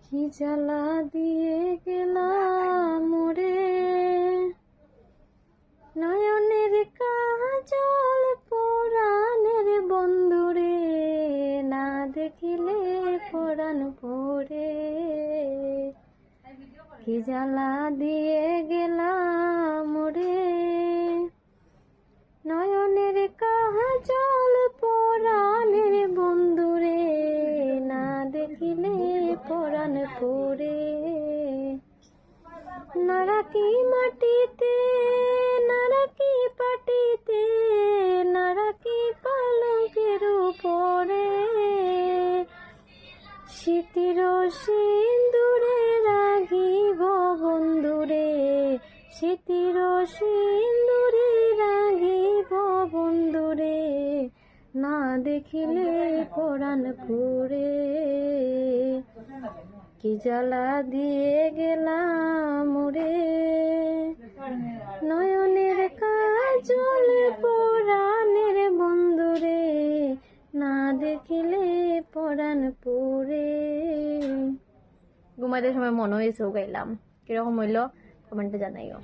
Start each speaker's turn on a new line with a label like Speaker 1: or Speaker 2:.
Speaker 1: কি জ্বালা দিয়ে গেলাম মোরে, নয়নের কাজল পরাণের বন্ধুরে, না দেখিলে পরাণ পড়ে। কি জ্বালা দিয়ে গেলাম মোরে, নয়নের কাজল পরাণের বন্ধুরে, না দেখিলে পরাণ পড়ে। নারাকি মাটিতে নারাকি পাটিতে, নারাকি পালঙ্কের উপরে, স্মৃতির সিন্দুরে রাখিব বন্ধুরে, স্মৃতির সিন্দুরে রাখিব বন্ধুরে, না দেখিলে পরাণ পুরে। কি জ্বালা দিয়ে গেলাম মোরে, নয়নের কাজল পরাণের বন্ধুরে, না দেখিলে পরাণ পুরে। ঘুমাইতে সময় মনে হয়েছে গাইলাম, কিরকম হইলো কমেন্টে জানাইও।